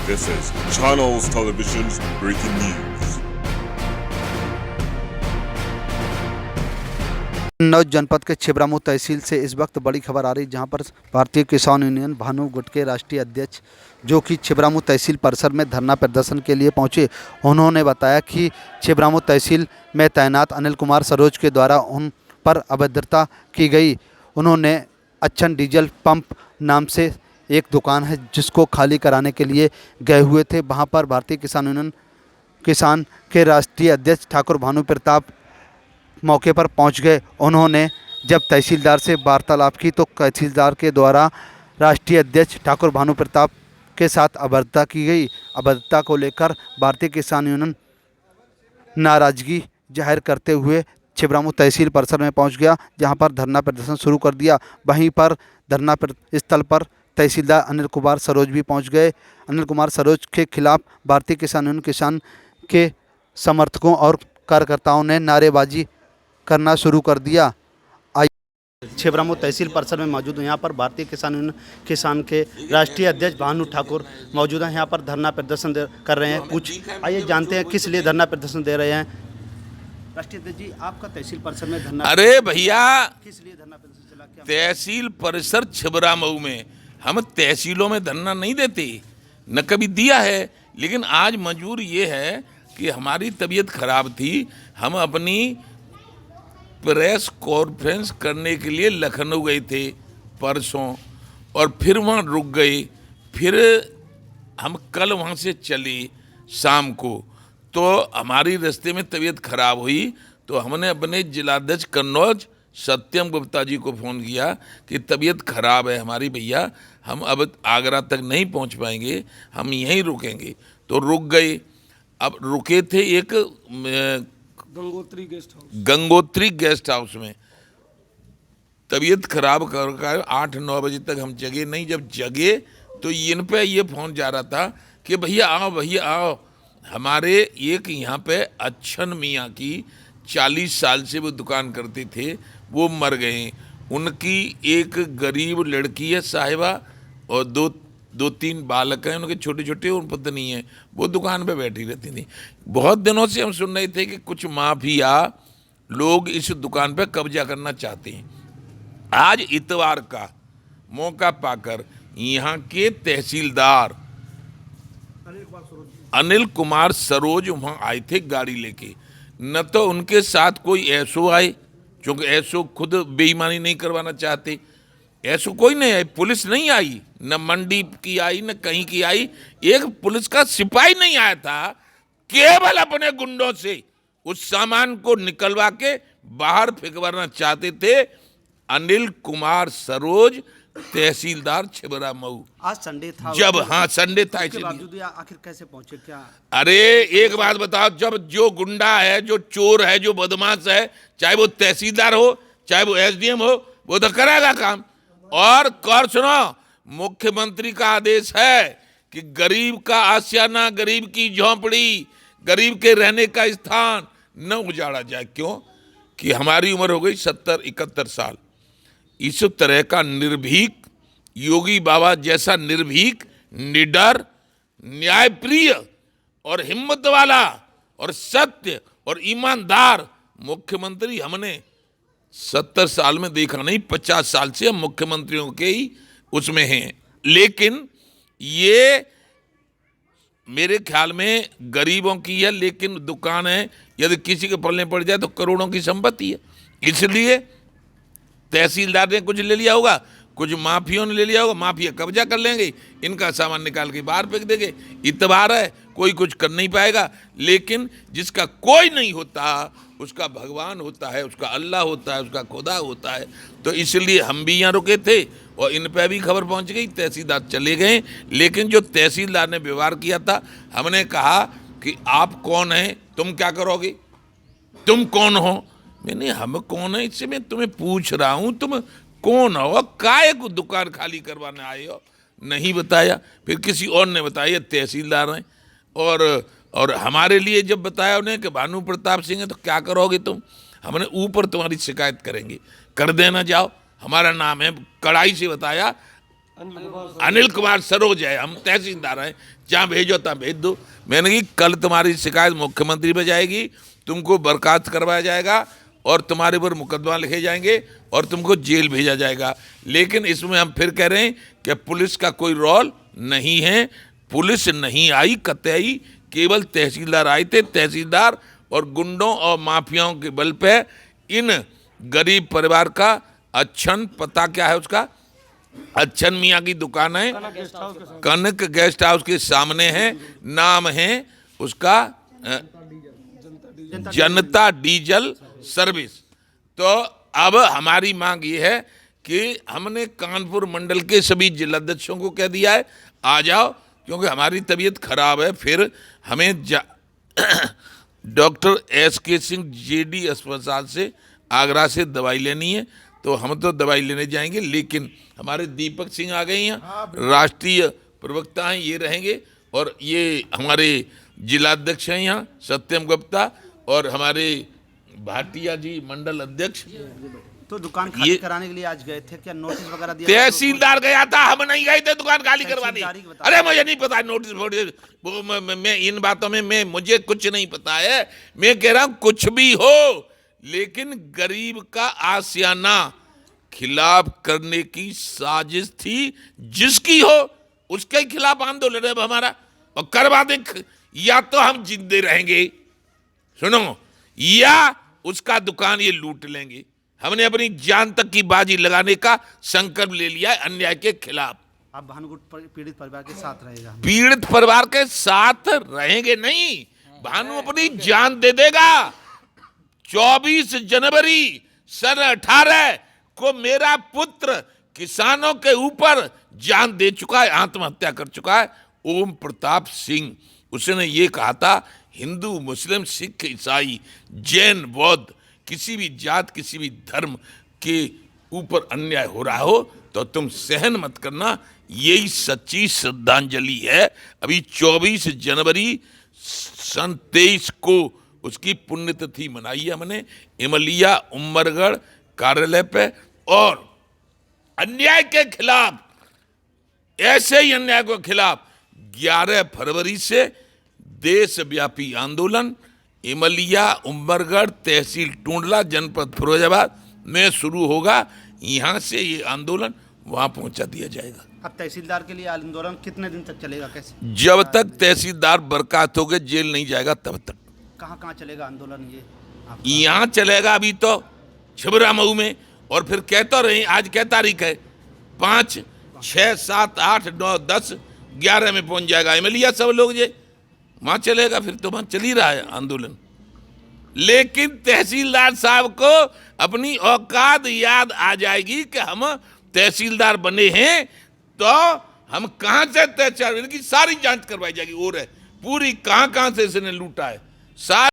This is Channels Television's breaking news. Kannauj जनपद के छिबरामऊ तहसील से इस वक्त बड़ी खबर आ रही, जहां पर भारतीय किसान यूनियन भानु गुट के राष्ट्रीय अध्यक्ष जो कि छिबरामऊ तहसील परिसर में धरना प्रदर्शन के लिए पहुंचे, उन्होंने बताया कि छिबरामऊ तहसील में तैनात अनिल कुमार सरोज के द्वारा उन पर अभद्रता की गई। उन्होंने अच्छन डीजल पंप नाम से एक दुकान है जिसको खाली कराने के लिए गए हुए थे। वहाँ पर भारतीय किसान यूनियन किसान के राष्ट्रीय अध्यक्ष ठाकुर भानु प्रताप मौके पर पहुंच गए। उन्होंने जब तहसीलदार से वार्तालाप की तो तहसीलदार के द्वारा राष्ट्रीय अध्यक्ष ठाकुर भानु प्रताप के साथ अभद्रता की गई। अभद्रता को लेकर भारतीय किसान यूनियन नाराजगी जाहिर करते हुए छिबरामऊ तहसील परिसर में पहुंच गया, जहां पर धरना प्रदर्शन शुरू कर दिया। वहीं पर धरना स्थल पर तहसीलदार अनिल कुमार सरोज भी पहुंच गए। अनिल कुमार सरोज के खिलाफ भारतीय किसान यूनियन किसान के समर्थकों और कार्यकर्ताओं ने नारेबाजी करना शुरू कर दिया। छिबरामऊ तहसील परिसर में मौजूद हूँ। यहाँ पर भारतीय किसान यूनियन किसान के राष्ट्रीय अध्यक्ष भानु ठाकुर मौजूद हैं। यहाँ पर धरना प्रदर्शन कर रहे हैं। कुछ आइए जानते हैं किस लिए धरना प्रदर्शन दे रहे हैं। राष्ट्रीय अध्यक्ष जी, आपका तहसील परिसर में धरना, अरे भैया, किस लिए धरना प्रदर्शन चला? क्या तहसील परिसर छिबरामऊ में हम तहसीलों में धरना नहीं देते, न कभी दिया है, लेकिन आज मजबूर ये है कि हमारी तबीयत खराब थी। हम अपनी प्रेस कॉन्फ्रेंस करने के लिए लखनऊ गए थे परसों, और फिर वहाँ रुक गए। फिर हम कल वहाँ से चले शाम को, तो हमारी रास्ते में तबीयत खराब हुई, तो हमने अपने जिलाध्यक्ष कन्नौज सत्यम गुप्ता जी को फ़ोन किया कि तबीयत खराब है हमारी भैया, हम अब आगरा तक नहीं पहुँच पाएंगे, हम यहीं रुकेंगे। तो रुक गए। अब रुके थे एक गंगोत्री गेस्ट हाउस में। तबीयत खराब कर 8-9 बजे तक हम जगे नहीं। जब जगे तो इन पे ये फ़ोन जा रहा था कि भैया आओ। हमारे एक यहाँ पे अच्छन मियाँ की 40 साल से वो दुकान करते थे, वो मर गए। उनकी एक गरीब लड़की है साहिबा, और दो तीन बालक हैं उनके छोटे छोटे, उन पत्नी है, वो दुकान पे बैठी रहती थी। बहुत दिनों से हम सुन रहे थे कि कुछ माफिया लोग इस दुकान पे कब्जा करना चाहते हैं। आज इतवार का मौका पाकर यहाँ के तहसीलदार अनिल कुमार सरोज वहाँ आए थे गाड़ी लेके। न तो उनके साथ कोई एसओ आए, क्योंकि एसओ खुद बेईमानी नहीं करवाना चाहते, ऐसा कोई नहीं आई। पुलिस नहीं आई, न मंडी की आई, न कहीं की आई। एक पुलिस का सिपाही नहीं आया था। केवल अपने गुंडों से उस सामान को निकलवा के बाहर फेंकवाना चाहते थे अनिल कुमार सरोज, तहसीलदार छिबरामऊ। आज संडे था, जब संडे था, इसके बावजूद आखिर कैसे पहुंचे? क्या अरे एक बात बताओ, जब जो गुंडा है, जो चोर है, जो बदमाश है, चाहे वो तहसीलदार हो, चाहे वो एसडीएम हो, वो तो करेगा काम। और सुनो, मुख्यमंत्री का आदेश है कि गरीब का आशियाना, गरीब की झोंपड़ी, गरीब के रहने का स्थान न उजाड़ा जाए। क्यों? कि हमारी उम्र हो गई 70-71 साल। इस तरह का निर्भीक, योगी बाबा जैसा निर्भीक, निडर, न्यायप्रिय और हिम्मत वाला और सत्य और ईमानदार मुख्यमंत्री हमने 70 साल में देखा नहीं। 50 साल से हम मुख्यमंत्रियों के ही उसमें हैं। लेकिन ये मेरे ख्याल में गरीबों की है, लेकिन दुकान है, यदि किसी के पल्ले पड़ जाए तो करोड़ों की संपत्ति है। इसलिए तहसीलदार ने कुछ ले लिया होगा, कुछ माफियों ने ले लिया होगा, माफिया कब्जा कर लेंगे, इनका सामान निकाल के बाहर फेंक देंगे। इतबार है, कोई कुछ कर नहीं पाएगा। लेकिन जिसका कोई नहीं होता उसका भगवान होता है, उसका अल्लाह होता है, उसका खुदा होता है। तो इसलिए हम भी यहाँ रुके थे और इन पर भी खबर पहुँच गई, तहसीलदार चले गए। लेकिन जो तहसीलदार ने व्यवहार किया था, हमने कहा कि आप कौन हैं, तुम क्या करोगे, तुम कौन हो? मैंने हम कौन है इससे मैं तुम्हें पूछ रहा हूँ, तुम कौन हो, काहे को दुकान खाली करवाने आए हो? नहीं बताया। फिर किसी और ने बताया तहसीलदार हैं। और हमारे लिए जब बताया उन्हें कि भानु प्रताप सिंह है, तो क्या करोगे तुम? हमने ऊपर तुम्हारी शिकायत करेंगे, कर देना, जाओ, हमारा नाम है। कड़ाई से बताया, अनिल कुमार सरोज है, हम तहसीलदार हैं, जहाँ भेजो तहाँ भेज दो। मैंने कही कल तुम्हारी शिकायत मुख्यमंत्री पे जाएगी, तुमको बर्खास्त करवाया जाएगा और तुम्हारे ऊपर मुकदमा लिखे जाएंगे और तुमको जेल भेजा जाएगा। लेकिन इसमें हम फिर कह रहे हैं कि पुलिस का कोई रोल नहीं है, पुलिस नहीं आई कतई, केवल तहसीलदार आए थे। तहसीलदार और गुंडों और माफियाओं के बल पे इन गरीब परिवार का अच्छन, पता क्या है उसका, अच्छन मियाँ की दुकान है, कनक गेस्ट हाउस के सामने है, नाम है उसका जनता डीजल सर्विस। तो अब हमारी मांग ये है कि हमने कानपुर मंडल के सभी जिलाध्यक्षों को कह दिया है आ जाओ, क्योंकि हमारी तबीयत खराब है। फिर हमें डॉक्टर SK सिंह JD अस्पताल से आगरा से दवाई लेनी है, तो हम तो दवाई लेने जाएंगे। लेकिन हमारे दीपक सिंह आ गए हैं, राष्ट्रीय प्रवक्ता हैं, ये रहेंगे। और ये हमारे जिलाध्यक्ष हैं यहाँ सत्यम गुप्ता, और हमारे भाटिया जी मंडल अध्यक्ष। तो दुकान खाली कराने के लिए आज गए थे क्या? नोटिस वगैरह दिया? तहसीलदार गया था, हम नहीं गए थे दुकान खाली करवाने। तहसीलदार अरे मुझे नहीं पता नोटिस वो मैं इन बातों में मुझे कुछ नहीं पता है। मैं कह रहा हूं कुछ भी हो, लेकिन गरीब का आशियाना खिलाफ करने की साजिश थी, जिसकी हो उसके खिलाफ आंदोलन है हमारा, और करवा दें। या तो हम जिंदे रहेंगे, सुनो, या उसका दुकान ये लूट लेंगे। हमने अपनी जान तक की बाजी लगाने का संकल्प ले लिया है अन्याय के खिलाफ। आप भानुगुट पीड़ित परिवार के साथ रहेगा? पीड़ित परिवार के साथ रहेंगे नहीं, भानु अपनी जान दे देगा। 24 जनवरी सन 18 को मेरा पुत्र किसानों के ऊपर जान दे चुका है, आत्महत्या कर चुका है, ओम प्रताप सिंह। उसने ये कहा था, हिंदू मुस्लिम सिख ईसाई जैन बौद्ध किसी भी जात किसी भी धर्म के ऊपर अन्याय हो रहा हो तो तुम सहन मत करना, यही सच्ची श्रद्धांजलि है। अभी 24 जनवरी सन 23 को उसकी पुण्यतिथि मनाई है हमने इमलिया उमरगढ़ कार्यालय पे। और अन्याय के खिलाफ, ऐसे ही अन्याय के खिलाफ 11 फरवरी से देशव्यापी आंदोलन इमलिया उमरगढ़ तहसील टूंडला जनपद फिरोजाबाद में शुरू होगा। यहाँ से ये आंदोलन वहाँ पहुँचा दिया जाएगा। अब तहसीलदार के लिए आंदोलन कितने दिन तक चलेगा? कैसे? जब तक तहसीलदार बर्खास्त होकर जेल नहीं जाएगा तब तक। कहाँ कहाँ चलेगा आंदोलन ये? यहाँ चलेगा अभी तो छिबरा मऊ में, और फिर कहते रहे, आज क्या तारीख है, 5, 6, 7, 8, 9, 10, 11 में पहुँच जाएगा इमलिया। सब लोग जे वहाँ चलेगा, फिर तो वहाँ चल ही रहा है आंदोलन। लेकिन तहसीलदार साहब को अपनी औकात याद आ जाएगी कि हम तहसीलदार बने हैं, तो हम कहाँ से तहसीलदार, इनकी सारी जांच करवाई जाएगी। और है पूरी कहाँ से इसने लूटा है सारी